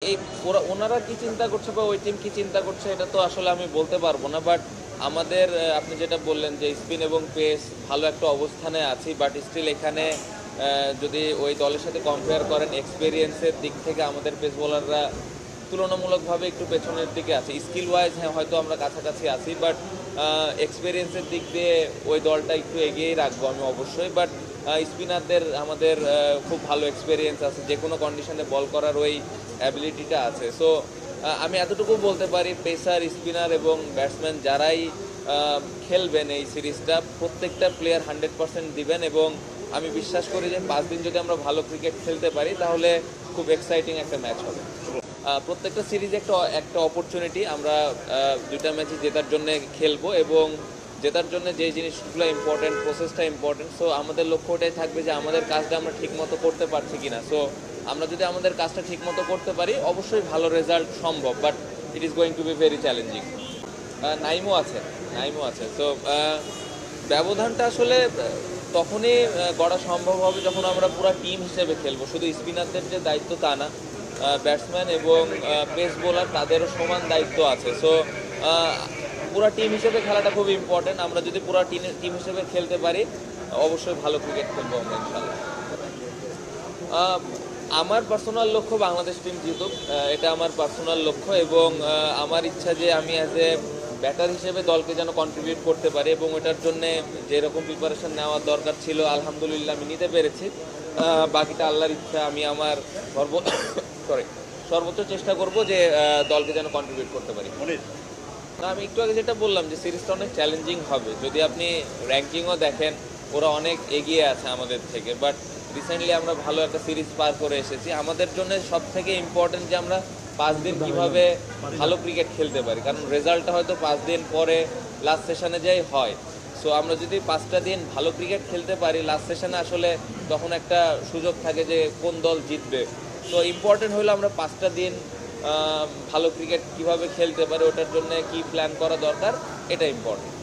এই ওনারা কি চিন্তা করছে বা ওই টিম কি চিন্তা করছে এটা তো আসলে আমি বলতে পারবো না। বাট আমাদের আপনি যেটা বললেন যে স্পিন এবং পেস ভালো একটা অবস্থানে আছি, বাট স্টিল এখানে যদি ওই দলের সাথে কম্পেয়ার করেন এক্সপেরিয়েন্সের দিক থেকে আমাদের পেস বোলাররা তুলনামূলকভাবে একটু পেছনের দিকে আছে। স্কিল ওয়াইজ হ্যাঁ হয়তো আমরা কাছাকাছি আছি, বাট এক্সপেরিয়েন্সের দিক দিয়ে ওই দলটা একটু এগিয়েই রাখবো আমি অবশ্যই। বাট স্পিনারদের আমাদের খুব ভালো এক্সপেরিয়েন্স আছে, যে কোনো কন্ডিশনে বল করার ওই অ্যাবিলিটিটা আছে। সো আমি এতটুকু বলতে পারি পেসার, স্পিনার এবং ব্যাটসম্যান যারাই খেলবেন এই সিরিজটা, প্রত্যেকটা প্লেয়ার 100% দিবেন এবং আমি বিশ্বাস করি যে 5 দিন যদি আমরা ভালো ক্রিকেট খেলতে পারি তাহলে খুব এক্সাইটিং একটা ম্যাচ হবে। প্রত্যেকটা সিরিজ একটা অপরচুনিটি। আমরা দুইটা ম্যাচই জেতার জন্য খেলবো এবং জেতার জন্য যে জিনিসগুলো ইম্পর্টেন্ট, প্রসেসটা ইম্পর্টেন্ট। সো আমাদের লক্ষ্য ওটাই থাকবে যে আমাদের কাজটা আমরা ঠিকমতো করতে পারছি কিনা। সো আমরা যদি আমাদের কাজটা ঠিকমতো করতে পারি অবশ্যই ভালো রেজাল্ট সম্ভব, but it is going to be very challenging. নাইমও আছে। সো ব্যবধানটা আসলে তখনই গড়া সম্ভব হবে যখন আমরা পুরো টিম হিসেবে খেলবো। শুধু স্পিনারদের যে দায়িত্ব তা না, ব্যাটসম্যান এবং পেস বোলার তাদেরও সমান দায়িত্ব আছে। সো পুরো টিম হিসেবে খেলাটা খুব ইম্পর্টেন্ট। আমরা যদি পুরো টিম হিসেবে খেলতে পারি অবশ্যই ভালো ক্রিকেট খেলবো আমরা ইনশাল্লাহ। আমার পার্সোনাল লক্ষ্য বাংলাদেশ টিম জিতুক, এটা আমার পার্সোনাল লক্ষ্য এবং আমার ইচ্ছা যে আমি অ্যাজ এ ব্যাটার হিসেবে দলকে যেন কন্ট্রিবিউট করতে পারি এবং এটার জন্য যেরকম প্রিপারেশন নেওয়ার দরকার ছিল আলহামদুলিল্লাহ আমি নিতে পেরেছি। বাকিটা আল্লাহর ইচ্ছা। আমি আমার সর্বোচ্চ চেষ্টা করব যে দলকে যেন কন্ট্রিবিউট করতে পারি। না, আমি একটু আগে যেটা বললাম যে সিরিজটা অনেক চ্যালেঞ্জিং হবে। যদি আপনি র্যাঙ্কিংও দেখেন ওরা অনেক এগিয়ে আছে আমাদের থেকে, বাট রিসেন্টলি আমরা ভালো একটা সিরিজ পার করে এসেছি। আমাদের জন্য সব থেকে ইম্পর্টেন্ট যে আমরা 5 দিন কীভাবে ভালো ক্রিকেট খেলতে পারি, কারণ রেজাল্টটা হয়তো 5 দিন পরে লাস্ট সেশনে যাই হয়। সো আমরা যদি 5টা দিন ভালো ক্রিকেট খেলতে পারি লাস্ট সেশনে আসলে তখন একটা সুযোগ থাকে যে কোন দল জিতবে। সো ইম্পর্টেন্ট হলো আমরা 5টা দিন ভালো ক্রিকেট কিভাবে খেলতে পারে ওটার জন্য কি প্ল্যান করা দরকার, এটা ইম্পর্টেন্ট।